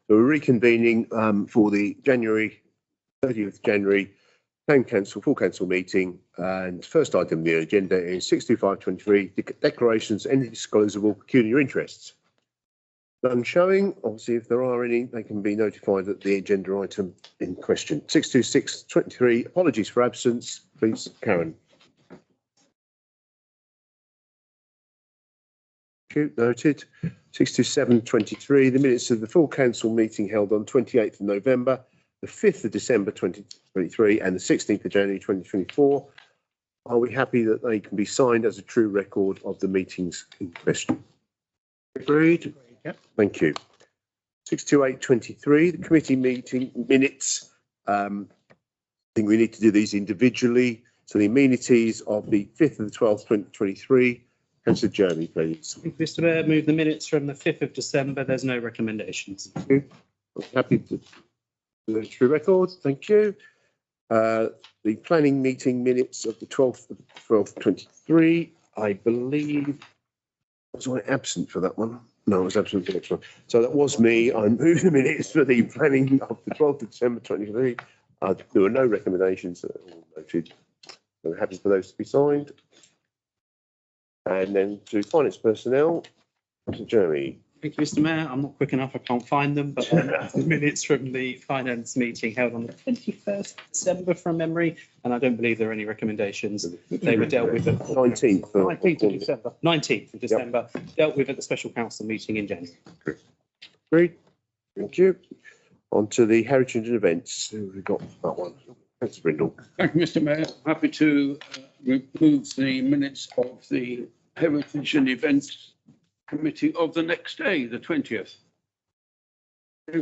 So we're reconvening for the 30th January full council meeting, and first item on the agenda is 62523 declarations any disclosable peculiar interests. None showing. Obviously, if there are any, they can be notified at the agenda item in question. 62623, apologies for absence. Please, Karen. Noted. 62723, the minutes of the full council meeting held on 28th of November, the 5th of December 2023 and the 16th of January 2024. Are we happy that they can be signed as a true record of the meetings in question? Agreed? Yep. Thank you. 62823, the committee meeting minutes. I think we need to do these individually. So the amenities of the 5th of the 12th, 2023. Councillor Jeremy, please. Mr. Mayor, move the minutes from the 5th of December. There's no recommendations. Thank you. I'm happy to do the true record. Thank you. The planning meeting minutes of the 12th of 12th, 23. I believe, was I absent for that one? No, I was absent for the next one. So that was me. I moved the minutes for the planning of the 12th of December 23. There were no recommendations. All noted. So we're happy for those to be signed. And then to finance personnel, Mr. Jeremy. Thank you, Mr. Mayor. I'm not quick enough. I can't find them, but the minutes from the finance meeting held on the 21st of December from memory, and I don't believe there are any recommendations. They were dealt with at 19th. 19th of December. 19th of December, dealt with at the special council meeting in January. Great. Thank you. On to the heritage and events. Who have we got that one? Thanks, Brindle. Thank you, Mr. Mayor. Happy to remove the minutes of the Heritage and Events Committee of the next day, the 20th.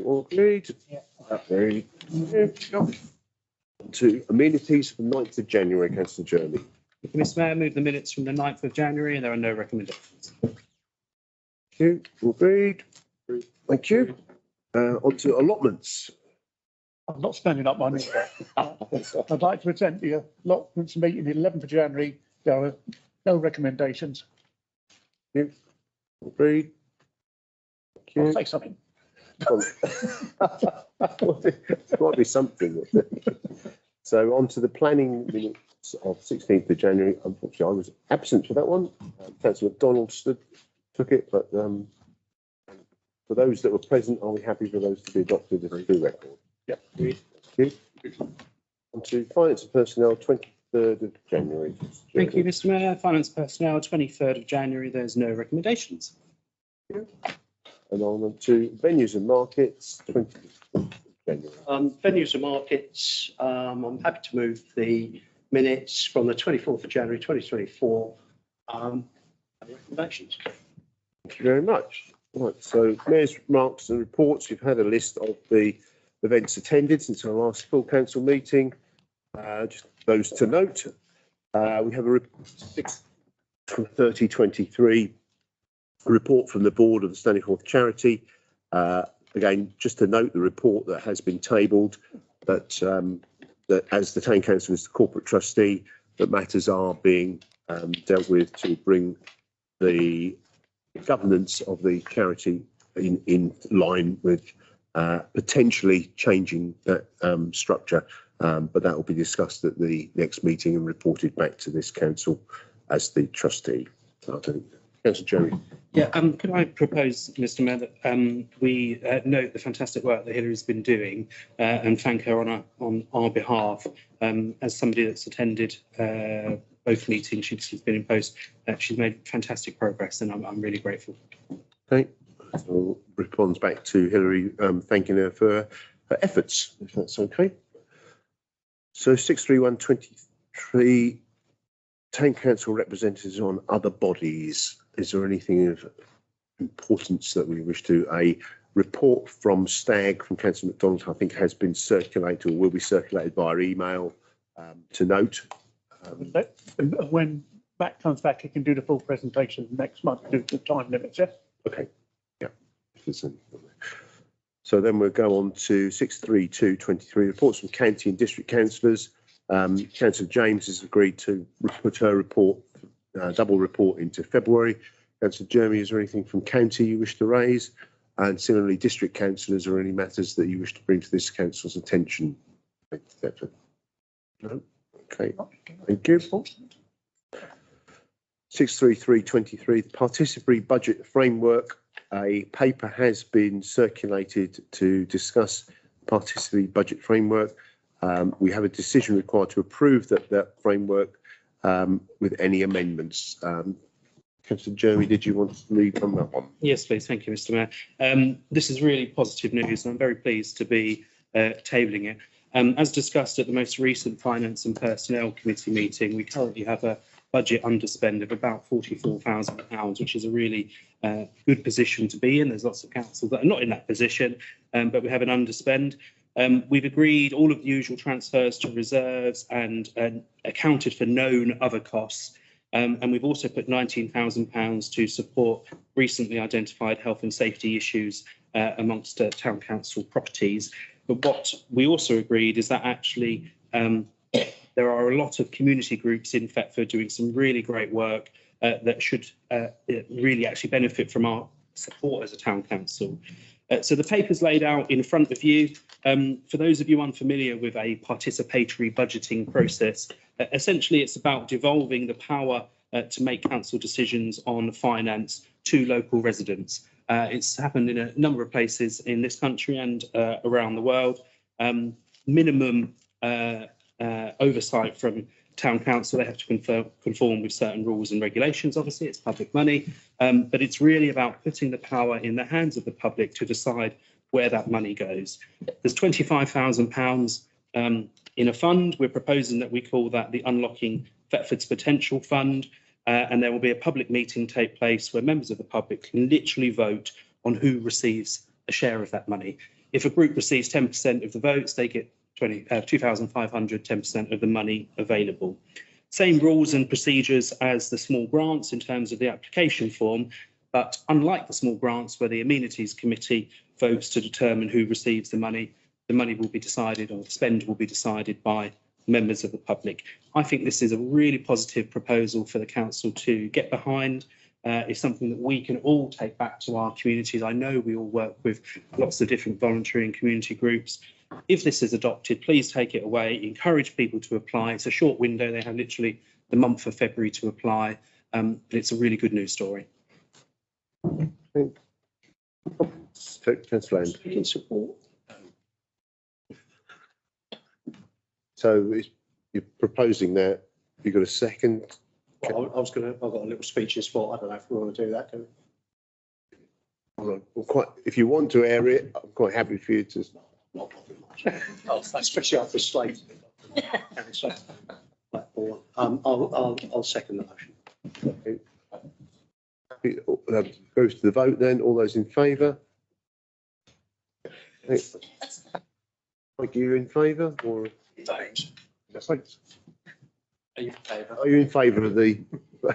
All agreed? Yeah. Very good. On to amenities for 9th of January, Councillor Jeremy. Thank you, Mr. Mayor. Move the minutes from the 9th of January, and there are no recommendations. Thank you. All agreed. Thank you. On to allotments. I'm not spending up money. I'd like to present the allotments meeting the 11th of January. There are no recommendations. Thank you. Agreed. Thank you. I'll say something. There might be something. So on to the planning minutes of 16th of January. Unfortunately, I was absent for that one. Councillor MacDonald took it, but for those that were present, are we happy for those to be adopted as a true record? Yep. Thank you. On to finance and personnel, 23rd of January. Thank you, Mr. Mayor. Finance personnel, 23rd of January. There's no recommendations. Thank you. And on to venues and markets, 20th of January. Venues and markets, I'm happy to move the minutes from the 24th of January 2024. Recommendations. Thank you very much. Right, so mayor's remarks and reports. You've had a list of the events attended since our last full council meeting. Just those to note. We have a 6/30/23 report from the board of the Stanleyforth Charity. Again, just to note the report that has been tabled, that as the town council is the corporate trustee, that matters are being dealt with to bring the governance of the charity in line with potentially changing that structure, but that will be discussed at the next meeting and reported back to this council as the trustee. So I think, Councillor Jerry. Yeah, could I propose, Mr. Mayor, that we note the fantastic work that Hillary's been doing and thank her on our behalf. As somebody that's attended both meetings, she's been in post. She's made fantastic progress, and I'm really grateful. Okay. So responds back to Hillary, thanking her for her efforts, if that's okay. So 63123, town council representatives on other bodies. Is there anything of importance that we wish to? A report from Stag from Councillor MacDonald, I think, has been circulated or will be circulated via email to note. When Matt comes back, he can do the full presentation next month due to the time limits, yeah? Okay. So then we'll go on to 63223, reports from county and district councillors. Councillor James has agreed to put her report, double report, into February. Councillor Jeremy, is there anything from county you wish to raise? And similarly, district councillors, or any matters that you wish to bring to this council's attention? Thank you, Thetford. No? Okay, thank you. 63323, the participatory budget framework. A paper has been circulated to discuss participatory budget framework. We have a decision required to approve that framework with any amendments. Councillor Jeremy, did you want to lead on that one? Yes, please. Thank you, Mr. Mayor. This is really positive news, and I'm very pleased to be tabling it. As discussed at the most recent Finance and Personnel Committee meeting, we currently have a budget underspend of about £44,000, which is a really good position to be in. There's lots of councils that are not in that position, but we have an underspend. We've agreed all of the usual transfers to reserves and accounted for known other costs. And we've also put £19,000 to support recently identified health and safety issues amongst town council properties. But what we also agreed is that actually there are a lot of community groups in Thetford doing some really great work that should really actually benefit from our support as a town council. So the paper's laid out in front of you. For those of you unfamiliar with a participatory budgeting process, essentially it's about devolving the power to make council decisions on finance to local residents. It's happened in a number of places in this country and around the world. Minimum oversight from town council, they have to conform with certain rules and regulations. Obviously, it's public money, but it's really about putting the power in the hands of the public to decide where that money goes. There's £25,000 in a fund. We're proposing that we call that the Unlocking Thetford's Potential Fund, and there will be a public meeting take place where members of the public can literally vote on who receives a share of that money. If a group receives 10% of the votes, they get 2,500, 10% of the money available. Same rules and procedures as the small grants in terms of the application form, but unlike the small grants where the amenities committee votes to determine who receives the money will be decided, or the spend will be decided by members of the public. I think this is a really positive proposal for the council to get behind. It's something that we can all take back to our communities. I know we all work with lots of different voluntary and community groups. If this is adopted, please take it away, encourage people to apply. It's a short window. They have literally the month of February to apply. But it's a really good news story. Councillor Land. So you're proposing that. You've got a second? Well, I've got a little speech in sport. I don't know if we want to do that, do we? Well, if you want to air it, I'm quite happy for you to. Not very much. Especially after slate. I'll second the motion. Okay. Goes to the vote then. All those in favour? Like you in favour or? Thanks. Are you in favour? Are you in favour of the? I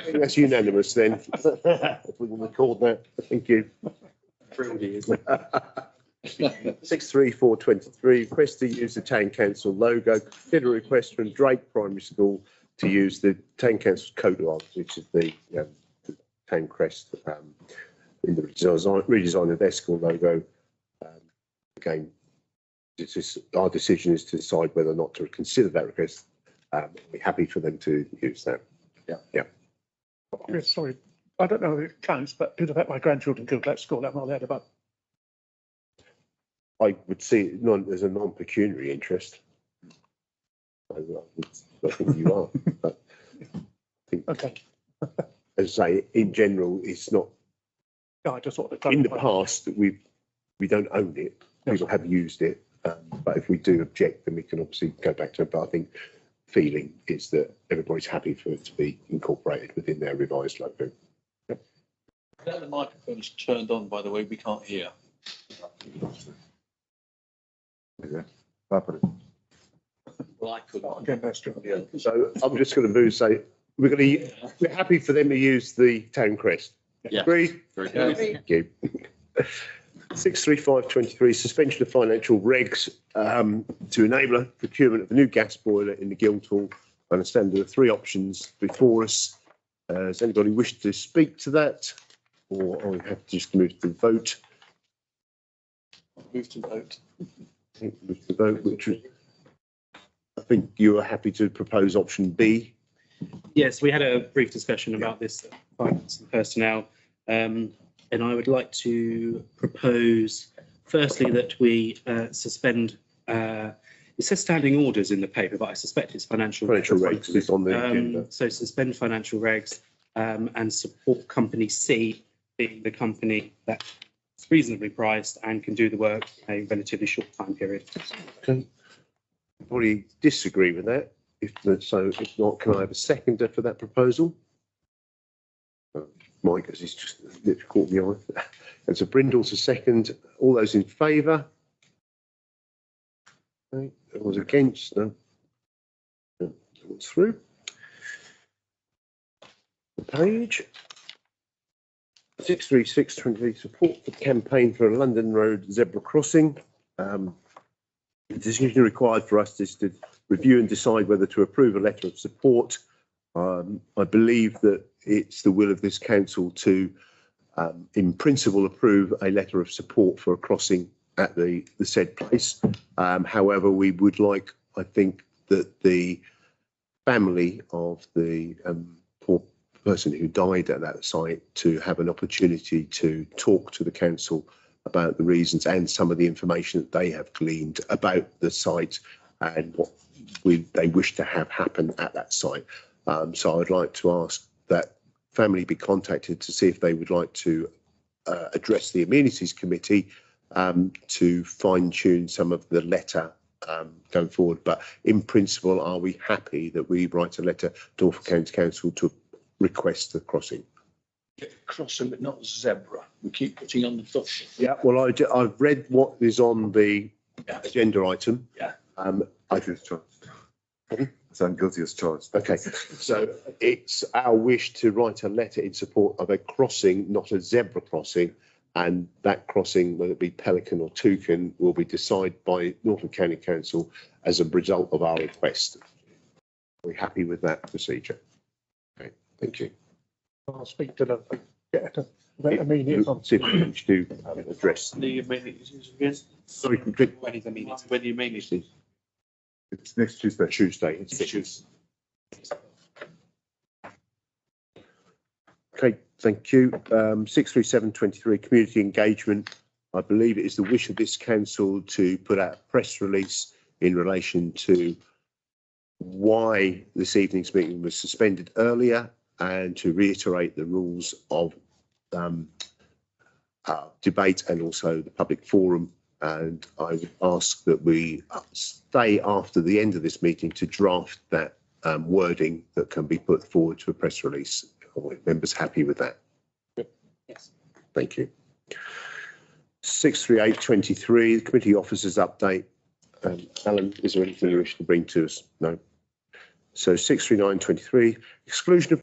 think that's unanimous then. If we can record that, thank you. 63423, request to use the town council logo. Consider a request from Drake Primary School to use the town council's coat of arms, which is the town crest in the redesign of their school logo. Again, our decision is to decide whether or not to consider that request. We're happy for them to use that. Yeah. Sorry, I don't know if it counts, but did affect my grandchildren go to that school. I'm not allowed about. I would see it as a non-pecuniary interest. I think you are. But I think, Okay. as I say, in general, it's not. No, I just thought In the past, we don't own it. People have used it, but if we do object, then we can obviously go back to it. But I think feeling is that everybody's happy for it to be incorporated within their revised logo. Now the microphone's turned on, by the way, we can't hear. Well, I couldn't. Again, that's true. Yeah. So I'm just going to move. Say we're happy for them to use the town crest. Yeah. Agreed. Very good. Thank you. 63523, suspension of financial regs to enable procurement of a new gas boiler in the Guildhall. I understand there are three options before us. Does anybody wish to speak to that? or I have to just move to the vote? Move to vote. Move to the vote, which is, I think you are happy to propose option B. Yes, we had a brief discussion about this at finance and personnel, and I would like to propose, firstly, that we suspend. It says standing orders in the paper, but I suspect it's financial Regs is on the agenda. So suspend financial regs and support company C, being the company that's reasonably priced and can do the work in a relatively short time period. Okay. Anybody disagree with that? If not, can I have a seconder for that proposal? Mike, as he's just literally caught the eye. And so Brindle's a second. All those in favour? Okay. Those against? No. No. It's through. The page. 63623, support the campaign for a London Road zebra crossing. The decision required for us is to review and decide whether to approve a letter of support. I believe that it's the will of this council to, in principle, approve a letter of support for a crossing at the said place. However, we would like, I think, that the family of the poor person who died at that site to have an opportunity to talk to the council about the reasons and some of the information that they have gleaned about the site and what they wish to have happen at that site. So I'd like to ask that family be contacted to see if they would like to address the amenities committee to fine tune some of the letter going forward. But in principle, are we happy that we write a letter to Norfolk County Council to request the crossing? Crossing, but not zebra. We keep putting on the dot. Yeah, well, I've read what is on the agenda item. Yeah. I just charged. So I'm guilty as charged. Okay, so it's our wish to write a letter in support of a crossing, not a zebra crossing, and that crossing, whether it be Pelican or Toucan, will be decided by Norfolk County Council as a result of our request. Are we happy with that procedure? Okay, thank you. I'll speak to them, get a immediate on. See if we wish to address. The amenities again. Sorry, When the amenities. it's next Tuesday. Tuesday. It's Tuesday. Okay, thank you. 63723, community engagement. I believe it is the wish of this council to put out a press release in relation to why this evening's meeting was suspended earlier and to reiterate the rules of debate and also the public forum. And I would ask that we stay after the end of this meeting to draft that wording that can be put forward to a press release. Are members happy with that? Yes. Thank you. 63823, the committee officers update. Alan, is there anything you wish to bring to us? No. So 63923, exclusion of